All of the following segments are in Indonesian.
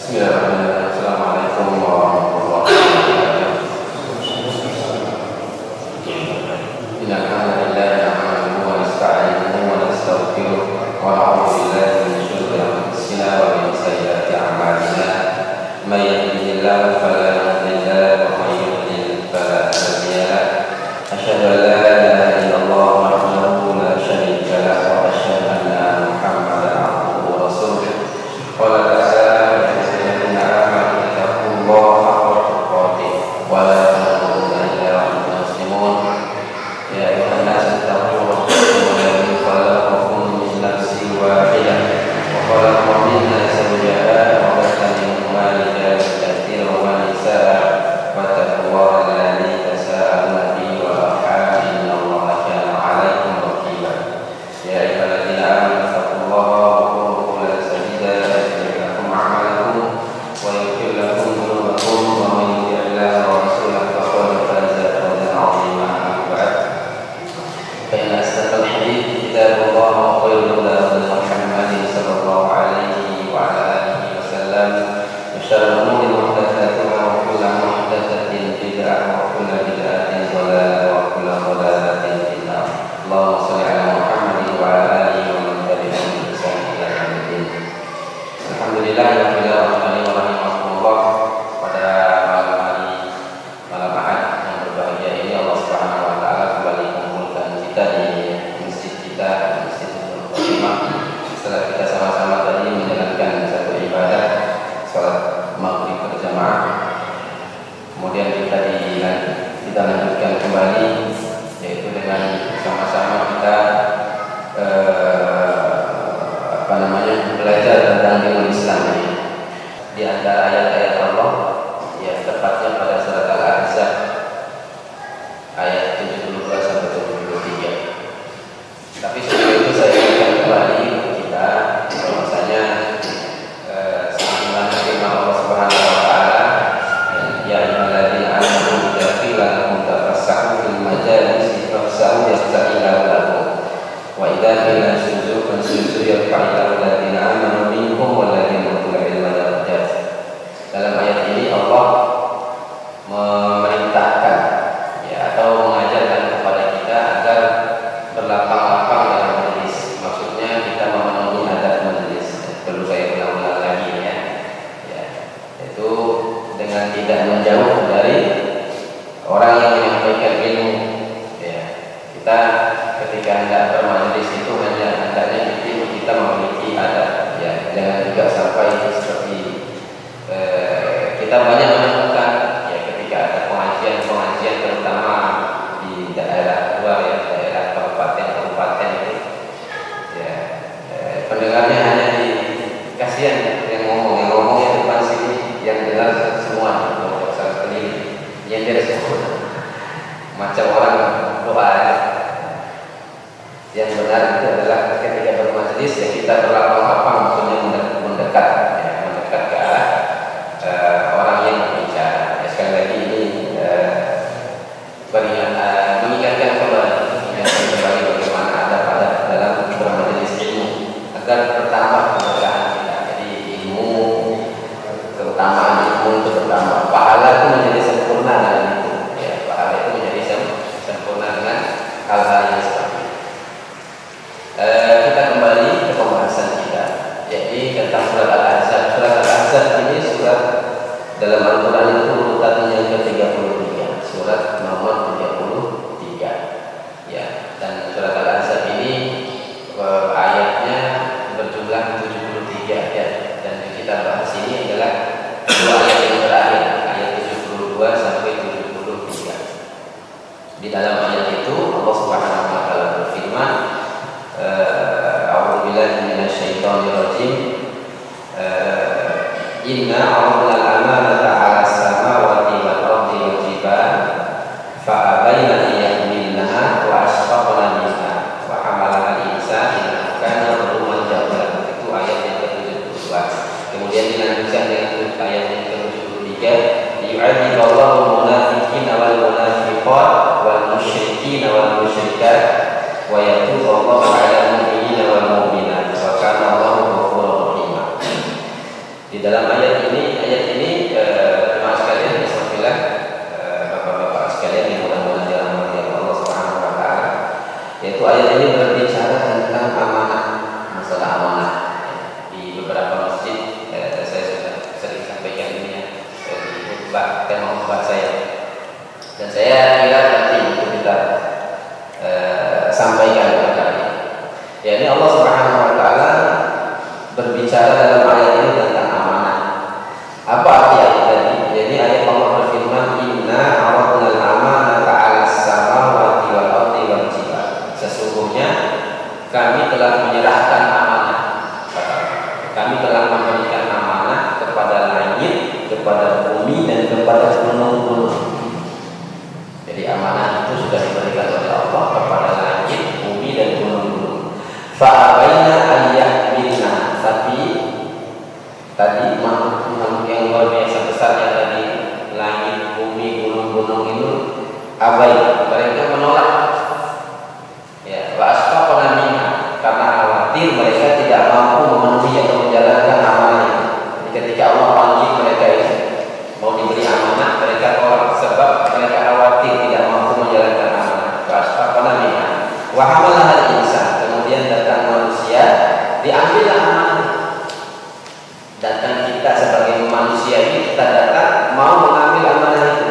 Bismillahirrahmanirrahim. Assalamualaikum warahmatullahi wabarakatuh. Innal hamdalillah nahmaduhu wa nasta'inuhu wa nastaghfiruh wa na'udzu billahi min shururi anfusina wa min sayyiati a'malina. May yahdihillahu fala mudilla lahu wa may yudlil fala hadiya lahu. Asyhadu an la ilaha illallah wahdahu la syarika lahu wa asyhadu anna Muhammadan abduhu wa rasuluh. Qala di dalam ayat ini jemaah sekalian, bismillah, bapak-bapak sekalian yang mudah-mudahan dirahmati Allah Subhanahu wa taala. Yaitu ayat ini berbicara tentang amanah, masalah amanah. Di beberapa masjid saya sudah sering sampaikan ini ya, di khutbah tema khutbah saya. Dan saya kira penting untuk kita sampaikan kepada kita. Ya, ini Allah Subhanahu wa taala berbicara dalam ayat ini tentang amanah. Apa arti ayat tadi? Jadi ayat Allah berfirman, "Inna aradna al-amanata 'alas samawati wal ardi wal jibal." Sesungguhnya kami telah menyerahkan amanah. Kami telah memberikan amanah kepada langit, kepada bumi, dan kepada gunung-gunung. Jadi amanah itu sudah diberikan oleh Allah kepada langit, bumi, dan gunung-gunung. Fa'abaina an yahmilna, tapi tadi makhluk yang luar biasa besarnya tadi, langit, bumi, gunung-gunung itu abai, mereka menolak. Ya, wa asfaqna minha, karena khawatir mereka tidak mampu memenuhi atau menjalankan amanah itu. Jadi ketika Allah panggil mereka itu mau diberi amanah, mereka tolak sebab mereka khawatir tidak mampu menjalankan amanah. Wa asfaqna minha wa hamalaha al-insan, kemudian datang manusia, diambillah amanah. Datang kita sebagai manusia ini, kita datang mau mengambil amanah itu.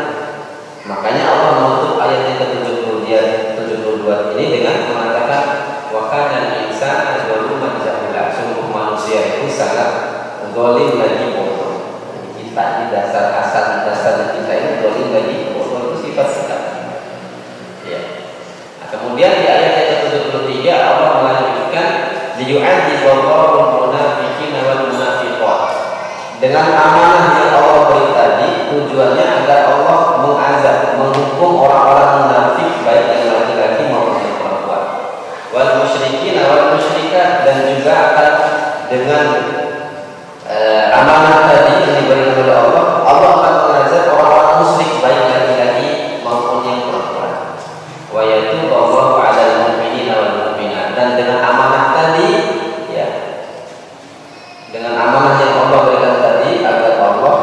Makanya Allah menutup ayat yang ke-72 ini dengan mengatakan wa kana al-insana zaluman jahula, sungguh manusia itu sangat zalim lagi bodoh. Kita di dasar kita ini zalim lagi bodoh, itu sifat kita. Ya. Nah, kemudian di ayat yang ke-73 Allah melanjutkan liyu'adziballahul munafiqina wal munafiqat. Dengan amanah yang Allah beri tadi, tujuannya agar Allah mengazab, menghukum orang-orang munafik baik yang laki-laki maupun yang perempuan. Wal musyrikin wal musyrikat, dan juga akan dengan amanah tadi yang diberikan oleh Allah, Allah akan mengazab orang-orang musyrik baik laki-laki maupun yang perempuan. Wa yatuballahu 'alal mu'minina wal mu'minat, dan dengan amanah tadi, ya, dengan amanah yang Allah berikan tadi, agar Allah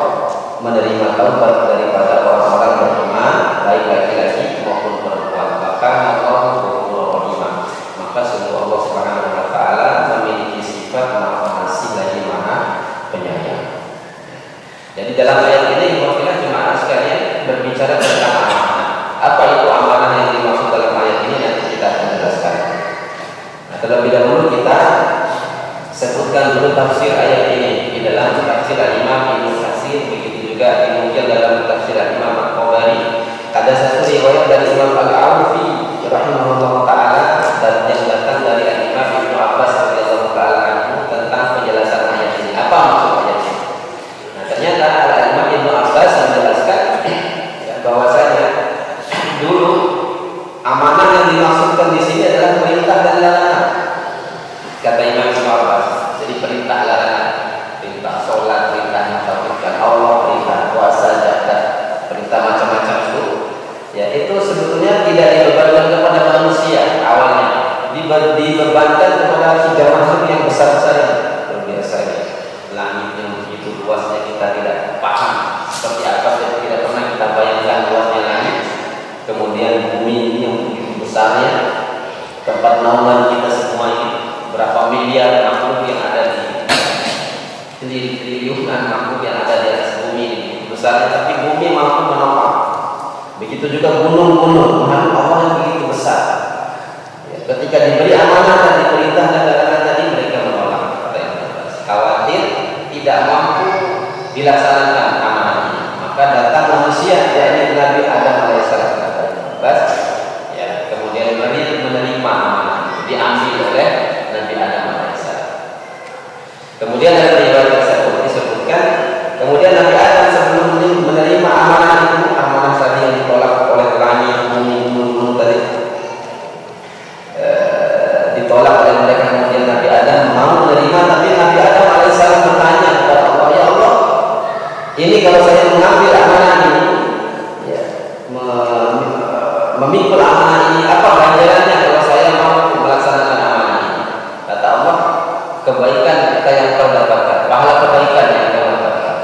menerima taubat daripada orang-orang beriman baik laki-laki maupun perempuan. Maka Allah ghafurur rahim, maka sungguh Allah Subhanahu wa taala memiliki sifat Maha Pengasih lagi Maha Penyayang. Jadi dalam ayat ini mungkin jemaah sekalian berbicara tentang amanah. Apa itu amanah yang dimaksud dalam ayat ini, nanti kita akan jelaskan. Nah, terlebih dahulu kita sebutkan dulu tafsir ayat ini di dalam tafsir Imam Ibnu Katsir, begitu juga dinukil dalam tafsir Imam Al-Qabari. Ada satu riwayat dari Imam Al-Aufi rahimahullah taala dan yang datang dari Imam Ibnu Abbas radhiyallahu taala anhu tentang penjelasan ayat ini. Apa maksud ayat ini? Nah, ternyata Imam Ibnu Abbas menjelaskan ya, bahwasanya dulu amanah yang dimaksudkan di sini adalah perintah dan larangan. Kata Imam Ibnu Abbas, jadi perintah larangan, perintah sholat, perintah mentauhidkan Allah, perintah puasa, zakat, perintah macam-macam itu, ya itu sebetulnya tidak dibebankan kepada manusia awalnya, dibebankan kepada tiga makhluk yang besar-besar yang biasa ini. Langit yang begitu luasnya kita tidak paham seperti apa, dan tidak pernah kita bayangkan luasnya langit. Kemudian bumi ini yang begitu besarnya, tempat naungan kita semua ini, berapa miliar makhluk yang ada di triliunan makhluk yang ada di atas bumi ini besarnya, tapi bumi mampu menopang. Begitu juga gunung-gunung, makhluk Allah yang begitu besar. Ya, ketika diberi amanah dan diperintah dan larangan tadi, mereka menolak. Khawatir tidak mampu dilaksanakan amanah ini, maka datang manusia, yakni Nabi Adam alaihissalam. Ya, kemudian menerima amanah, diambil oleh Nabi Adam alaihissalam. Kemudian dalam riwayat tersebut disebutkan, kemudian Nabi Adam sebelum menerima amanah itu, amanah tadi yang ditolak oleh langit, bumi, gunung tadi, ditolak oleh mereka. Kemudian Nabi Adam mau menerima, tapi Nabi Adam alaihissalam bertanya kepada Allah, ya Allah, ini kalau saya mengambil amanah ini, ya, memikul amanah ini, apa ganjarannya kalau saya mau melaksanakan amanah ini? Kata Allah, kebaikan yang kau dapatkan, pahala kebaikan yang kau dapatkan.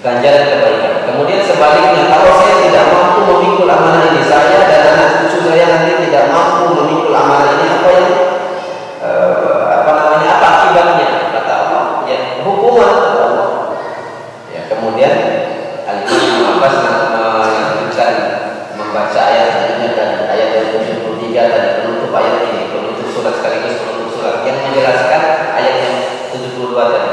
ganjaran kebaikan. Kemudian sebaliknya, kalau saya tidak mampu memikul amanah ini, saya dan anak cucu saya nanti tidak mampu memikul amanah ini, apa yang apa akibatnya? Kata Allah, ya hukuman, kata Allah. Ya, kemudian Al-Imam Abbas melanjutkan membaca ayat ini dan ayat dari 73 tadi, penutup ayat ini, penutup surat sekaligus penutup surat yang menjelaskan ayat yang 72 tadi.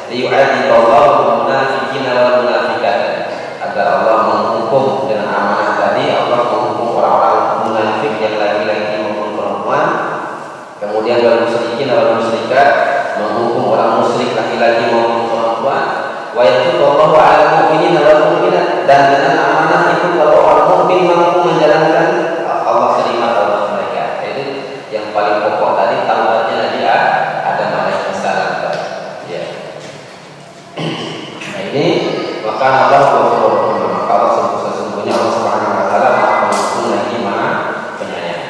Liyu'adziballahul munafiqina wal munafiqat, agar Allah menghukum dengan amanah tadi, Allah menghukum orang-orang munafik yang laki-laki maupun perempuan. Kemudian wal musyrikin wal musyrikat, menghukum orang musyrik laki-laki maupun perempuan. Wa yatuballahu 'alal mu'minina wal mu'minat, dan dengan amanah itu kalau orang mukmin mampu menjalankan, Allah terima taubat mereka. Itu yang paling pokok tadi, taubatnya Nabi Adam alaihissalam. Ya. Nah ini maka Allah berfirman, maka Allah sesungguhnya Allah Subhanahu wa taala Maha Pengampun lagi Maha Penyayang.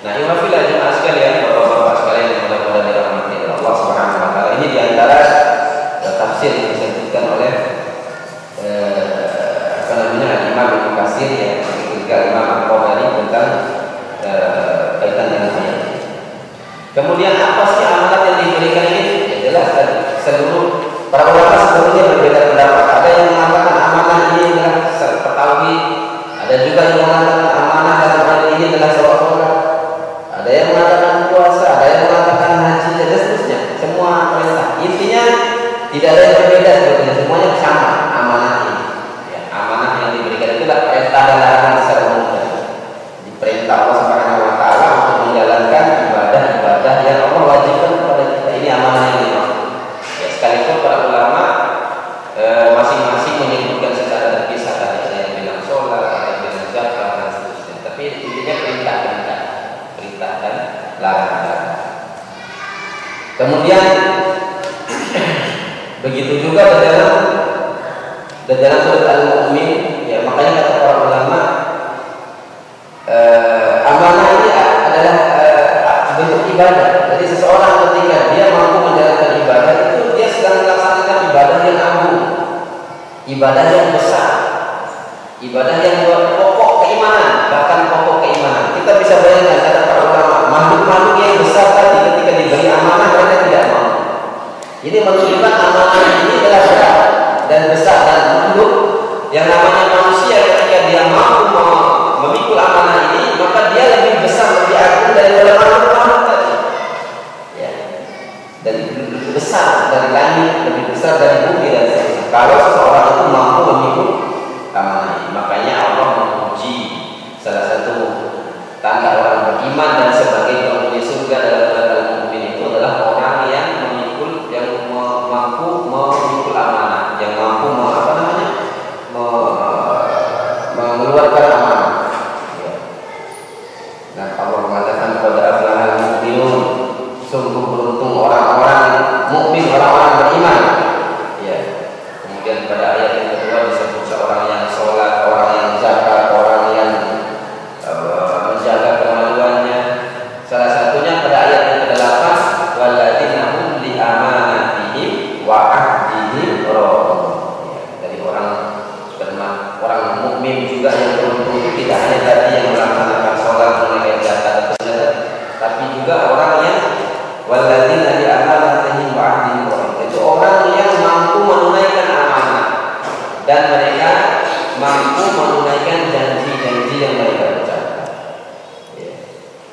Nah, imafilah jemaah sekalian, bapak-bapak sekalian yang mudah-mudahan dirahmati Allah Subhanahu wa taala. Ini diantara tafsir yang disebutkan oleh Imam Ibnu Katsir, yang ketiga Imam Al-Qamari tentang kaitan dengan ayat ini. Kemudian apa sih amanat yang diberikan ini? Ya jelas tadi, seluruh para ulama sebelumnya berbeda pendapat. Ada yang mengatakan amanah ini adalah tauhid, ada juga yang mengatakan amanah dalam hal ini adalah sholat, ada yang mengatakan puasa, ada yang mengatakan haji, dan seterusnya. Semua perintah. Intinya tidak ada yang berbeda sebetulnya, semuanya sama amanah ini. Ya, amanah yang diberikan itulah perintah dan larangan secara umum. Diperintah Allah Subhanahu wa taala untuk menjalankan ibadah-ibadah yang Allah wajibkan kepada kita. Ini amanah yang dimaksud. Ya, sekalipun para ulama masing-masing menyebutkan secara terpisah, ada yang bilang sholat, ada yang bilang zakat dan seterusnya. Tapi intinya perintah dan larangan. Kemudian begitu juga dalam surat Al-Mu'min, ya makanya kata para ulama amanah ini adalah bentuk ibadah. Jadi seseorang ketika dia mampu menjalankan ibadah itu, dia sedang melaksanakan ibadah yang agung, ibadah yang besar, ibadah yang pokok keimanan, bahkan pokok keimanan. Kita bisa bayangkan kata para ulama, makhluk-makhluk yang besar tadi ketika diberi amanah mereka tidak mau. Ini menunjukkan amanah ini adalah berat dan besar, dan makhluk yang namanya manusia ketika dia mampu memikul amanah ini, maka dia lebih besar, lebih agung daripada makhluk-makhluk tadi. Ya. Dan lebih besar dari langit, lebih besar dari bumi dan sebagainya. Kalau seseorang itu mampu memikul amanah ini, makanya Allah menguji salah satu tanda orang beriman dan sebagai penghuni surga dalam Al-Mu'min itu adalah orang yang mampu memikul amanah, yang mampu mengeluarkan amanah. Ya. Nah, Allah mengatakan qad aflahal mu'minun, sungguh beruntung orang-orang mukmin, orang-orang beriman. Ya. Kemudian pada ayat yang kedua disebut seorang yang sholat, orang yang zakat, orang yang menjaga kemaluannya. Salah satunya pada ayat yang ke-8, walladzina hum li amanatihim wa ahdihim ra'un. Ya, dari orang mukmin juga yang beruntung itu tidak hanya tadi yang melaksanakan sholat, menunaikan zakat dan sebagainya, tapi juga orang yang walladzina li amanatihim wa ahdihim ra'un. Itu orang yang mampu menunaikan amanah dan mereka mampu menunaikan janji-janji yang mereka ucapkan. Ya.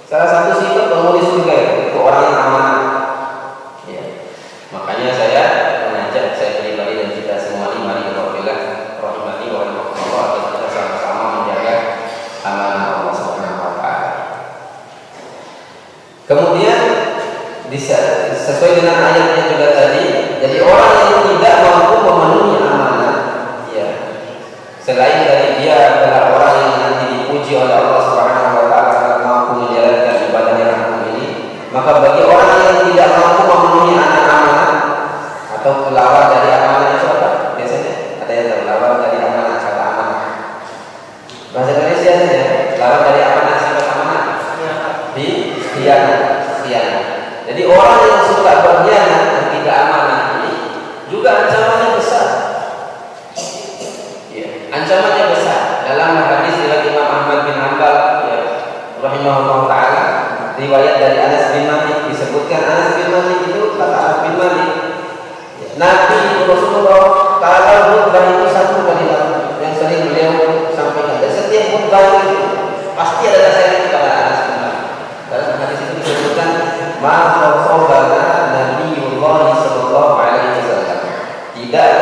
Salah satu sifat penghuni surga itu orang yang amanah. Ya. Makanya saya mengajak saya pribadi dan kita semua mari rahimani wa rahimakumullah, agar kita sama-sama menjaga amanah Allah Subhanahu wa taala. Kemudian sesuai dengan ayatnya juga tadi, jadi orang yang tidak mampu memenuhi amanah, ya, selain dari dia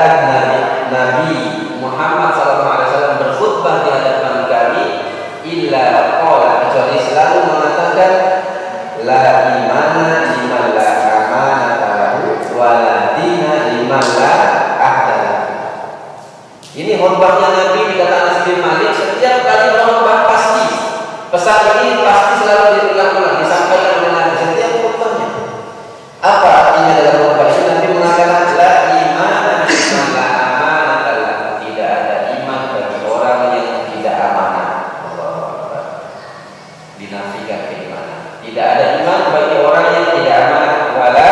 tidaklah Nabi Muhammad SAW berkhutbah di hadapan kami illa qala, kecuali selalu mengatakan la imana liman la amanata lahu wa la dina liman la ahda lahu. Ini khutbahnya Nabi di kata Anas bin Malik. Setiap kali berkhutbah pasti pesan ini pasti selalu diulang-ulang, disampaikan oleh Nabi setiap khutbahnya. Apa artinya dalam khutbah ini? Nabi mengatakan la imana liman la amanata lahu, tidak ada iman bagi orang yang tidak amanah. Dinafikan keimanan. Tidak ada iman bagi orang yang tidak amanah. Wala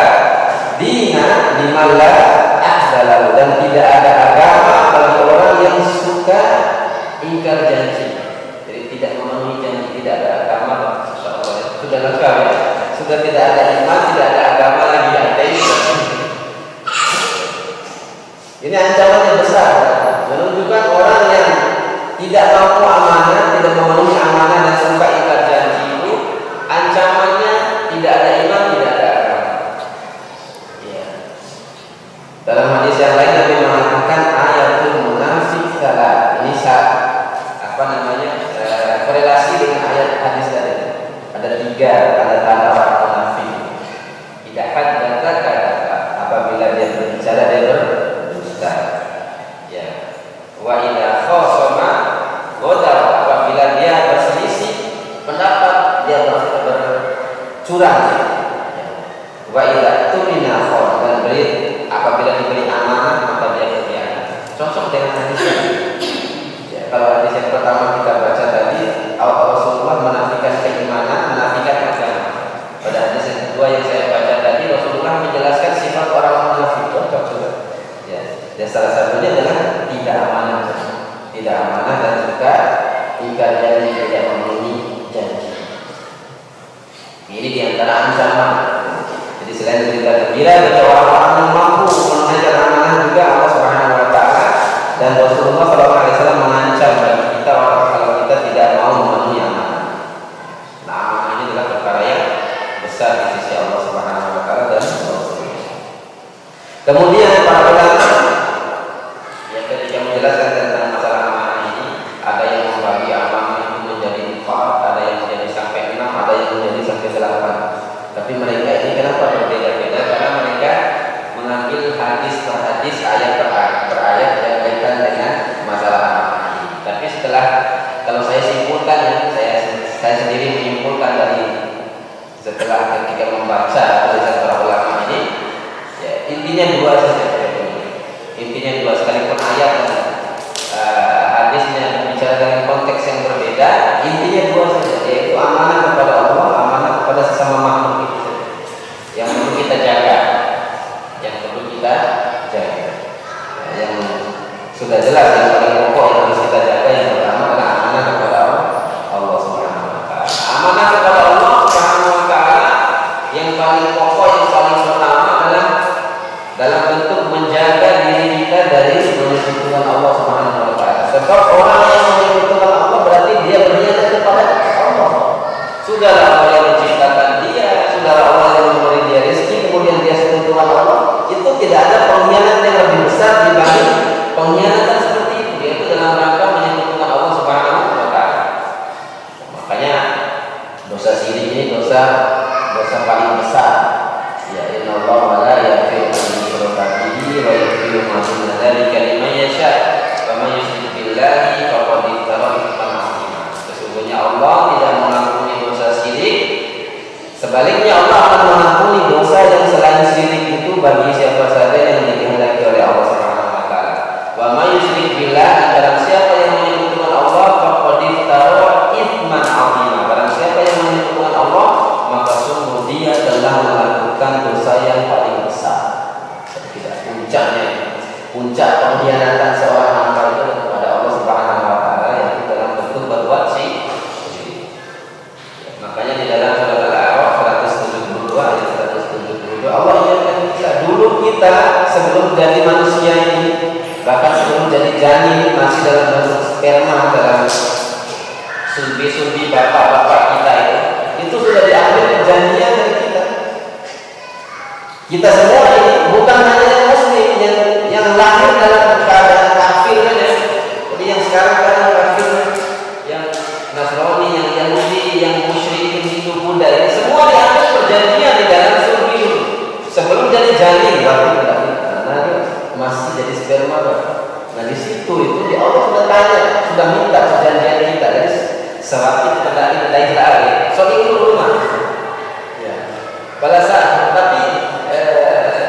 dina liman la ahda lahu, dan tidak ada agama bagi orang yang suka ingkar janji. Jadi tidak memenuhi janji, tidak ada agama. Sudah lengkap ya. Sudah tidak ada iman, tidak ada agama lagi, ada Islam. Ini ancaman yang besar, menunjukkan orang yang tidak mampu amanah, tidak memenuhi amanah dan suka ingkar janji itu, ancamannya tidak ada iman, tidak ada agama. Ya. Dalam hadis yang lain Nabi mengatakan ayatul munafik salat. Ini korelasi dengan ayat hadis tadi. Ada 3 tanda-tanda orang munafik. Tidak haddatsa kadzaba, apabila dia berbicara dia berdusta. Ya. Wa idza khasama ghadab, apabila dia berselisih pendapat dia bercurang. Ya. Wa idza tumina khana, dan apabila diberi amanah maka dia berkhianat. Cocok dengan hadis ini. Ya, kalau hadis yang pertama kita baca tadi, Rasulullah menafikan keimanan, menafikan agama. Pada hadis yang kedua yang saya baca tadi, Rasulullah menjelaskan sifat orang munafik. Cocok juga. Ya, dan salah satunya adalah tidak amanah dan juga ingkar janji, tidak memenuhi janji. Ini diantara ancaman. Jadi selain berita gembira bagi orang-orang yang mampu menunaikan amanah juga Allah Subhanahu Wa Taala, dan Rasulullah SAW mengancam bagi kita kalau kita tidak mau memenuhi amanah. Nah, amanah ini adalah perkara yang besar di sisi Allah Subhanahu Wa Taala dan Rasulullah. Kemudian para ulama yang ketika menjelaskan tentang masalah amanah ini, ada yang membagi amanah itu menjadi 4, ada yang menjadi sampai 6, ada yang menjadi sampai 8. Tapi mereka ini kenapa berbeda-beda? Karena mereka mengambil hadis per hadis, ayat per ayat yang kaitan dengan masalah amanah ini. Tapi kalau saya simpulkan, ya, saya sendiri menyimpulkan dari setelah ketika membaca tulisan para ulama ini, ya, intinya 2 saja. Intinya 2, sekalipun ayat dan hadisnya bicara dengan konteks yang berbeda, intinya 2 saja, yaitu amanah kepada Allah, amanah kepada sesama makhluk itu yang perlu kita jaga, nah, yang sudah jelas yang paling pokok yang harus kita jaga yang pertama adalah amanah kepada Allah Subhanahu Wa Taala. Amanah kepada Allah Subhanahu Wa Taala yang paling pokok, yang paling pertama adalah dalam bentuk menjaga diri kita dari menyekutukan Allah Subhanahu Wa Taala. Sebab orang yang menyekutukan Allah berarti dia beribadah kepada Allah. Sudahlah Allah yang menciptakan dia, sudahlah Allah yang memberi dia rezeki, kemudian dia sekutukan Allah. Itu tidak ada pengkhianatan yang lebih besar dibanding pengkhianatan seperti itu, yaitu dalam rangka menyekutukan Allah Subhanahu Wa Taala. Makanya dosa syirik ini dosa paling besar. Ya, innallaha la yaghfiru an yushraka bihi wa yaghfiru ma duna dzalika liman yasha. Wa may yushrik billahi faqad iftara ithman 'azima. Sesungguhnya Allah tidak mengampuni dosa syirik. Sebaliknya Allah akan mengampuni dosa yang selain syirik itu bagi siapa saja yang dikehendaki oleh Allah Subhanahu Wa Taala. Wa may yushrik billahi, barang siapa yang menyekutukan Allah, faqad iftara ithman 'azima. Barang siapa yang menyekutukan Allah, maka sungguh dia telah melakukan dosa yang paling besar. Tidak puncak pengkhianatan seorang hamba itu kepada Allah Subhanahu Wa Taala, yaitu dalam bentuk berbuat syirik. Makanya di dalam surat Al-A'raf 172 ayat 172 Allah ingatkan kita, dulu kita sebelum jadi manusia ini, bahkan sebelum jadi janin masih dalam bentuk sperma dalam sulbi bapak-bapak kita itu sudah diambil perjanjian dari kita. Kita semua ini bukan hanya yang muslim yang lahir hanya dalam keadaan kafir saja. Jadi yang sekarang kadang kafir, yang Nasrani, yang Yahudi, yang musyrikin Hindu Buddha, ini semua diambil perjanjian di dalam surga dulu. Sebelum jadi janin baru karena dia masih jadi sperma. Nah di situ itu di Allah sudah tanya, sudah minta perjanjian kita. Jadi sewaktu terjadi lagi, so itu rumah. Ya. Pada saat tapi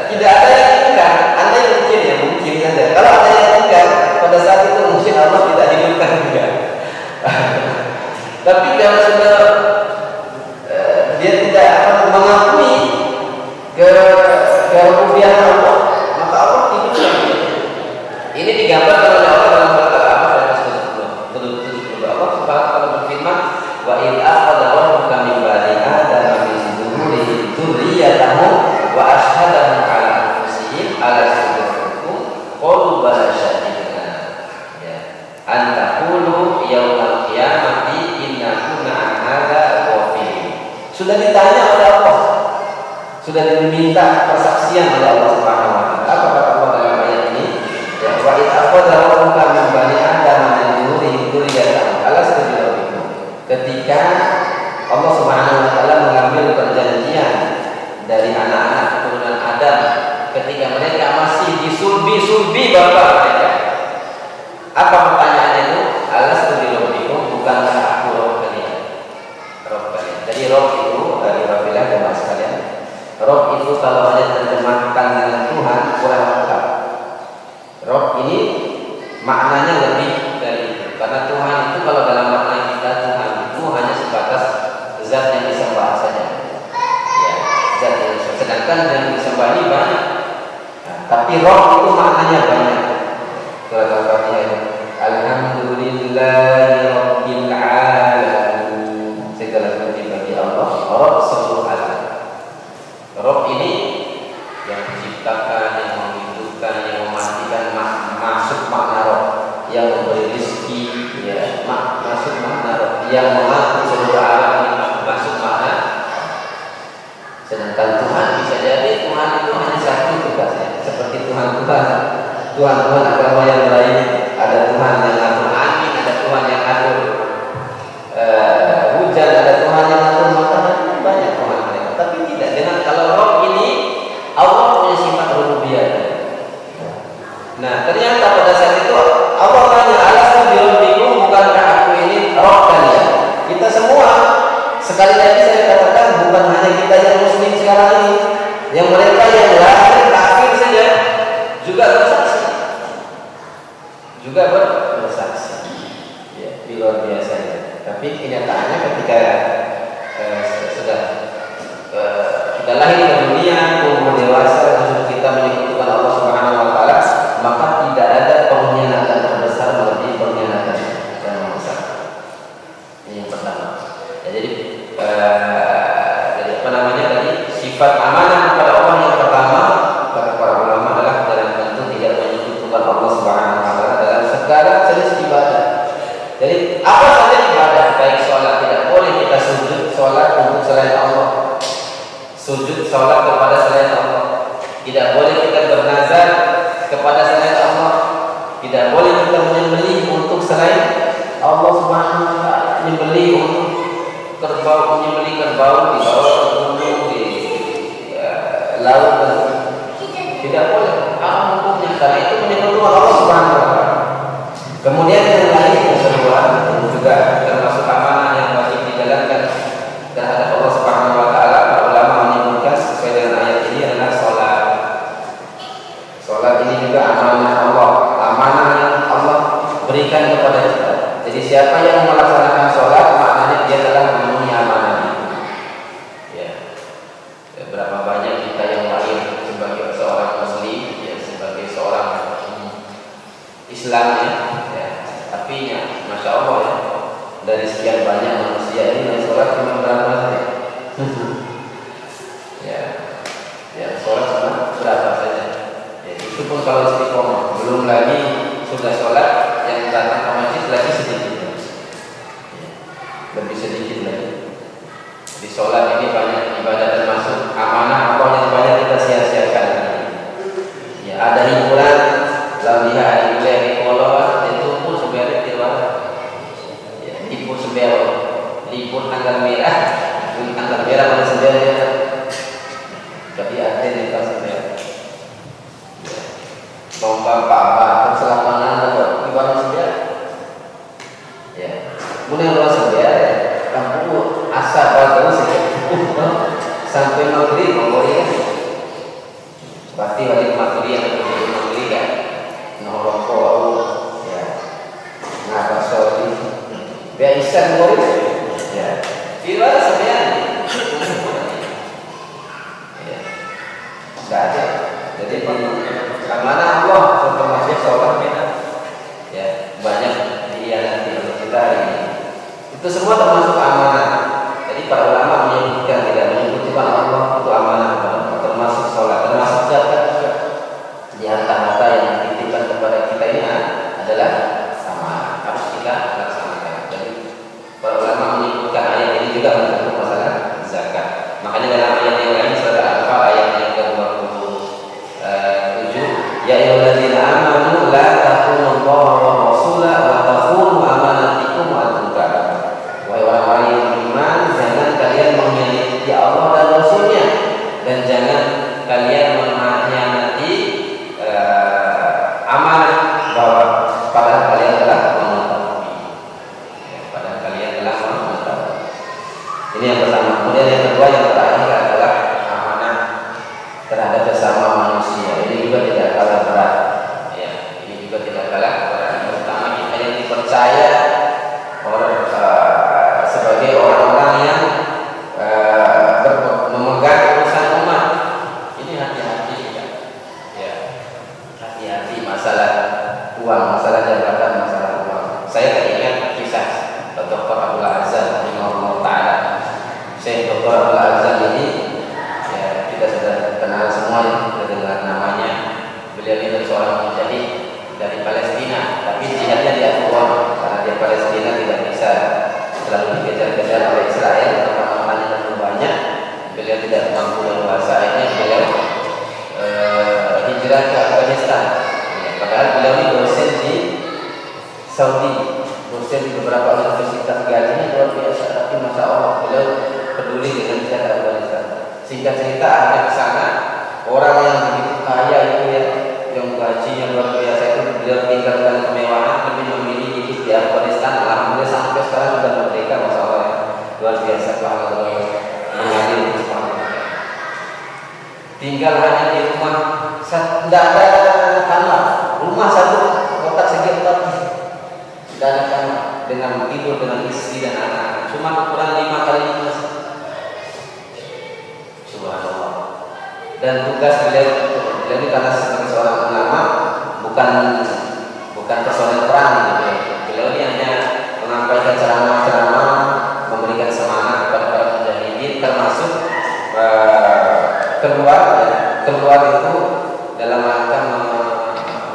tidak ada yang ingkar. Anda yang mungkin ya mungkin saja. Kalau ada yang ingkar pada saat itu mungkin Allah tidak hidupkan juga. Tapi kalau sudah dia tidak akan mengakui kerubian Allah, maka Allah hidupkan. Ini digambarkan oleh Allah dalam surat Al-A'raf ayat 72. Allah Subhanahu wa taala berfirman, "Wa idh akhadha rabbuka min bani Adama min zuhurihim dzurriyyatahum wa ashhadahum 'ala anfusihim alastu birabbikum qalu bala syahidna." Ya. An taqulu yaumal qiyamati inna kunna an hadza ghafilin. Sudah ditanya oleh Allah. Sudah diminta persaksian oleh Allah Subhanahu wa taala. Apa kata Allah dalam ayat ini? Wa idh akhadha rabbuka min bani Adama min zuhurihim dzurriyyatahum alastu birabbikum. Ketika Allah Subhanahu wa taala mengambil perjanjian dari anak-anak keturunan Adam ketika mereka masih disulbi bapak mereka. Apa pertanyaannya itu? Alastu birabbikum, bukankah aku Rabb kalian? Rabb kalian. Jadi Rabb itu dari Rabbilah jemaah sekalian. Rabb itu kalau ada terjemahkan dengan Tuhan kurang lengkap. Rabb ini maknanya lebih dari itu. Karena Tuhan itu kalau dalam makna kita Tuhan itu hanya sebatas zat yang disembah saja. Ya, zat yang disembah. Sedangkan yang disembah ini banyak. Nah, tapi Rabb itu maknanya banyak. Surat Al-Fatihah itu Alhamdulillahi Rabbil Alamin. Segala puji bagi Allah, Rabb seluruh alam. Rabb ini yang menciptakan, yang menghidupkan, yang mematikan, masuk makna Rabb, yang memberi rezeki, ya, masuk makna Rabb, yang mengatur seluruh alam ini masuk makna. Sedangkan Tuhan bisa jadi Tuhan itu hanya satu tugasnya, seperti Tuhan agama yang lain. Ada Tuhan yang atur angin, ada Tuhan yang atur hujan, ada Tuhan yang atur matahari, banyak Tuhan mereka. Tapi tidak dengan kalau Rabb ini Allah punya sifat rububiyah. Nah ternyata pada saat itu Allah tanya, alastu birabbikum, bukankah aku ini Rabb kalian? Kita semua, sekali lagi saya katakan, bukan hanya kita yang muslim sekarang ini, yang mereka yang lahir kafir saja juga bersaksi. Ya, luar biasa ya. Tapi kenyataannya ketika kita lahir ke dunia, umur dewasa, dan kita menyekutukan Allah Subhanahu wa taala, maka tidak ada pengkhianatan terbesar melebihi pengkhianatan yang besar. Ini yang pertama. Ya, jadi apa namanya tadi, sifat amanah kepada Allah yang pertama kata para ulama adalah dalam bentuk tidak menyekutukan Allah Subhanahu wa taala dalam segala jenis ibadah. Jadi apa saja ibadah, baik sholat, tidak boleh kita sujud sholat untuk selain Allah, sujud sholat kepada selain Allah. Tidak boleh kita bernazar kepada selain Allah. Tidak boleh kita menyembelih untuk selain Allah Subhanahu wa taala. Menyembelih untuk kerbau, menyembelih kerbau di bawah gunung, di laut, tidak boleh. Apa hukumnya? Karena itu menyekutukan Allah Subhanahu wa taala. Kemudian yang lain yang kedua juga termasuk amanah yang wajib dijalankan terhadap Allah Subhanahu wa taala. Para ulama menyebutkan sesuai dengan ayat ini adalah sholat. Sholat ini juga amanah Allah, amanah yang Allah berikan kepada kita. Jadi siapa yang melaksanakan sholat, maknanya dia telah memenuhi amanah ini. Ya. Berapa banyak kita yang lahir sebagai seorang muslim, ya, sebagai seorang Islam, ya. Tapi ya, masya Allah ya, dari sekian banyak manusia ini yang sholat cuma berapa saja? ya sholat cuma berapa saja? Ya, itu pun kalau istiqomah, belum lagi sudah sholat yang datang ke masjid lagi sedikit, ya. Lebih sedikit lagi. Di sholat ini banyak ibadah termasuk amanah Allah yang banyak kita sia-siakan. Ya, ada hiburan, lalu sebenarnya jadi ada di kelas saya lomba apa terus lapangan atau gimana saja ya kemudian luar saja kampung asal kalau saja sampai maghrib membolehkan berarti balik maghrib yang menjadi maghrib kan norokok ya ngapa sorry biar isan boleh ya gimana sebenarnya ya nggak ada jadi mana Allah contoh masjid sholat ya banyak dihianati kita ini itu semua termasuk amanah. Jadi para ulama menyebutkan tidak menyebutkan Allah itu amanah termasuk sholat termasuk zakat juga di harta-harta yang dititipkan kepada kita ini adalah amanah harus kita laksanakan. Jadi para ulama menyebutkan ayat ini juga untuk masalah zakat. Makanya dalam ayat yang lain surah Al-Anfal ayat yang ke-27 ya ayyuhalladzina amanu la takhunu Allaha wa rasulahu wa takhunu amanatikum wa antum ta'lamun. Wahai orang-orang yang beriman, jangan kalian mengkhianati Allah dan Rasulnya dan jangan kalian mengkhianati amanah bahwa padahal kalian telah mengetahui. Padahal kalian telah mengetahui. Ini yang pertama. Kemudian yang kedua yang terakhir adalah amanah terhadap sesama manusia. Ini juga tidak kalah berat. Ya, ini juga tidak kalah berat. Pertama kita yang dipercaya sebagai orang-orang yang memegang urusan umat. Ini hati-hati ya. Hati-hati masalah uang, masalah jabatan, masalah uang. Saya teringat kisah Dr. Abdul Azhar rahimahullah taala. Syekh Dr. Abdul Azhar ini ya, kita sudah kenal semua ya, sudah dengar namanya. Beliau ini seorang mujahid dari Palestina, tapi jihadnya di Afghanistan karena dia Palestina tidak bisa selalu dikejar-kejar oleh Israel karena orang-orangnya terlalu banyak. Beliau tidak mampu leluasa, akhirnya beliau hijrah ke Afghanistan. Ya, padahal beliau ini dosen di Saudi, dosen di beberapa universitas, gajinya luar biasa, tapi masya Allah beliau peduli dengan jihad Afghanistan. Singkat cerita akhirnya ke sana orang yang begitu kaya itu ya, yang gajinya luar biasa itu beliau tinggalkan kemewahan lebih memilih hidup di Afghanistan. Alhamdulillah sampai sekarang sudah merdeka, masya Allah ya. Luar biasa banget mengalir tinggal hanya di rumah tidak ada kamar, rumah satu kotak segi 4 tidak ada kamar dengan tidur dengan istri dan anak, cuma ukuran 5 kali 5. Subhanallah. Dan tugas beliau ini karena sebagai seorang ulama bukan personel perang gitu. Beliau ini hanya menyampaikan ceramah-ceramah, memberikan semangat kepada para mujahidin, termasuk keluar itu dalam rangka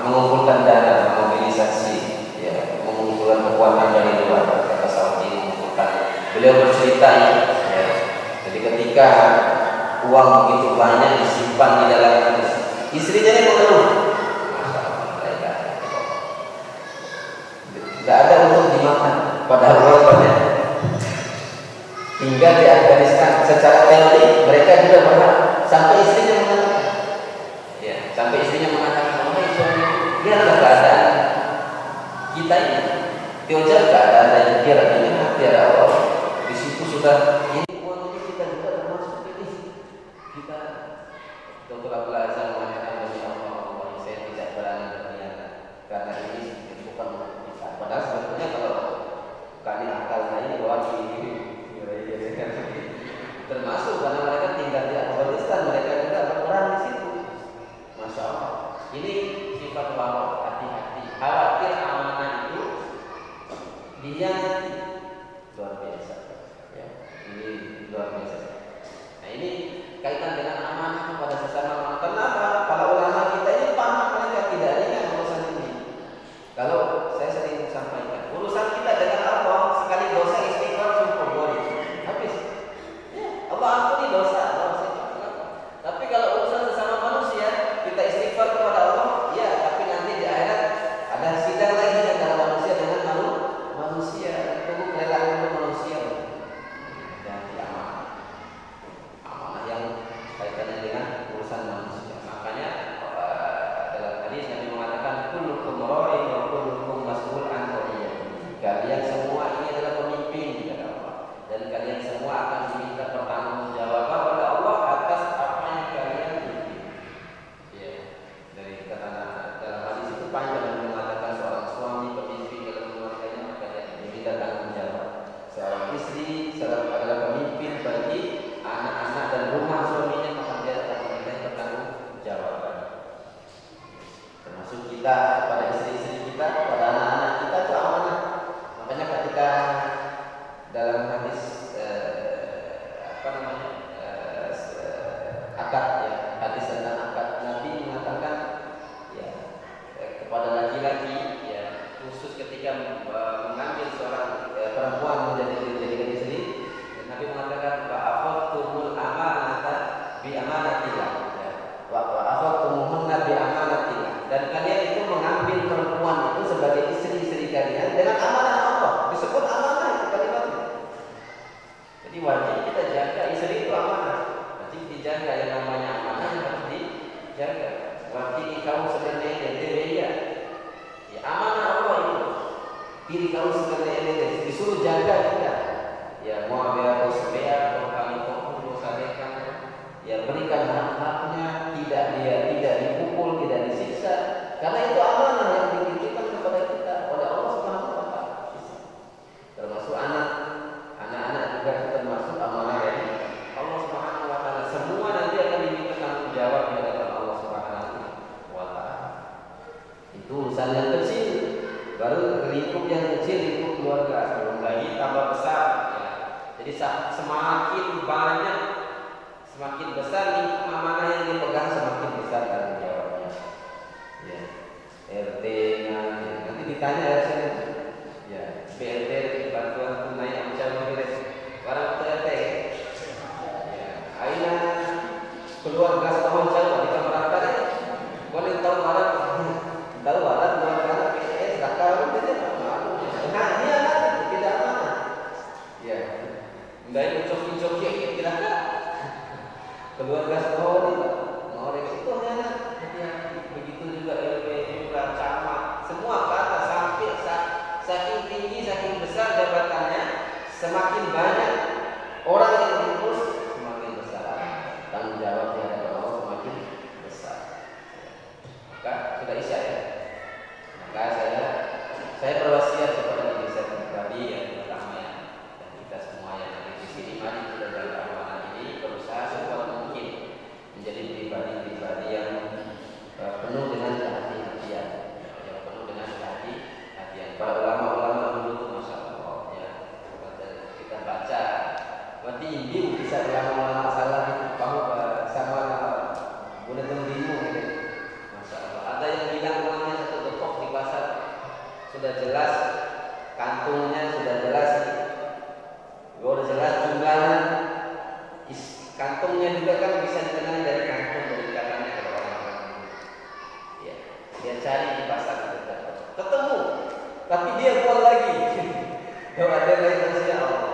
mengumpulkan dana, memobilisasi ya, mengumpulkan kekuatan dari luar kata Saudi mengumpulkan. Beliau bercerita ya, jadi ketika uang begitu banyak disimpan di dalam istrinya yang mengeluh, tidak ada untuk dimakan, padahal uang banyak. Tinggal di Afghanistan secara teori mereka juga berhak. Sampai istrinya mengatakan, ya, sampai istrinya mengatakan, oh suami, lihatlah keadaan kita ini, tiada keadaan dan kira-kira tiada Allah. Di situ sudah ini uang ini kita juga termasuk ini. Kita Dr. Abdul Azhar mengatakan demi Allah, saya tidak berani berniaga karena ini bukan untuk kita. Padahal sebetulnya kalau kali akal ini wajib termasuk karena mereka tinggal di Afghanistan, mereka juga berperang di situ. Masya Allah. Ini sifat warok, hati-hati. Khawatir amanah itu dia luar biasa. Ya, ini luar biasa. Nah ini kaitan dengan amanah kepada sesama manusia. Kenapa? Para ulama kita ini paham mereka tidak ringan urusan ini. Kalau saya sering sampaikan, urusan kita dengan Allah sekali dosa istighfar cukup boleh. Habis. Allah ampuni dosa, tapi kalau urusan sesama manusia kita istighfar kepada Allah, ya, tapi nanti di akhirat ada sidang lagi antara manusia dengan manusia. istri-istri kita, kepada anak-anak kita itu amanah. Makanya ketika dalam hadis akad, ya, hadis tentang akad, Nabi mengatakan ya kepada laki-laki, ya, khusus ketika mengambil seorang perempuan menjadi istri, Nabi mengatakan fa'akhadtumul amanata bi amanatillah, ya, wa akhadtumuhunna bi amanatillah, dan kalian itu mengambil perempuan itu sebagai istri-istri kalian dengan amanah Allah. Disebut amanah itu kalimatnya. Jadi wajib kita jaga istri itu amanah. Dijaga, yang namanya amanah harus dijaga. Wati kamu sebenarnya dia ya amanah Allah itu. Diri kamu sebenarnya disuruh jaga kita. Ya mau biar supaya kami tolong sadekan, ya berikan hak-haknya, tidak dipukul, tidak disiksa. Karena itu amanah yang dititipkan kepada kita oleh Allah Subhanahu wa taala. Termasuk anak-anak juga termasuk amanah dari Allah Subhanahu wa taala. Semua nanti akan diminta tanggung jawab di hadapan Allah Subhanahu wa taala. Itu urusan yang kecil, baru lingkup yang kecil, lingkup keluarga, belum lagi tambah besar, ya. Jadi semakin banyak, semakin besar lingkup amanah yang dipegang, semakin besar tanggung jawabnya. Ya, RT-nya nanti ditanya ya sini. Ya, BLT bantuan tunai Amsyar Mageres. Barang RT. Aina keluar gas tahun jauh di kamar tadi. Boleh tahu barang keluarga PNS zakar itu nah dia tidak mana. Ya. Enggak joki-joki kira-kira. Keluar gas tahun itu. Mau resikonya hati-hati. Begitu juga LPM camat, semua ke atas sampai saking tinggi, saking besar jabatannya, semakin banyak orang yang diurus, semakin besar tanggung jawab di hadapan Allah, semakin besar. Maka sudah isya ya. Maka saya berwasiat kepada diri saya pribadi yang pertama ya, dan kita semua yang ada di sini, mari kita jaga amanah ini, berusaha sekuat mungkin menjadi pribadi-pribadi yang penuh dengan kehati-hatian, yang penuh dengan kehati-hatian. Para ulama-ulama dulu itu masya Allah ya, kita baca berarti ibu bisa ulama-ulama salah bahwa sama boleh tunggu gitu. Masya Allah. Ada yang bilang uangnya satu depok di pasar sudah jelas, kantungnya sudah jelas, sudah jelas jumlahnya, kantungnya juga kan bisa dikenali dari kantung berikatannya kalau orang-orang ya, dia cari di pasar ketemu, tapi dia buat lagi. Kalau ada lain manusia Allah.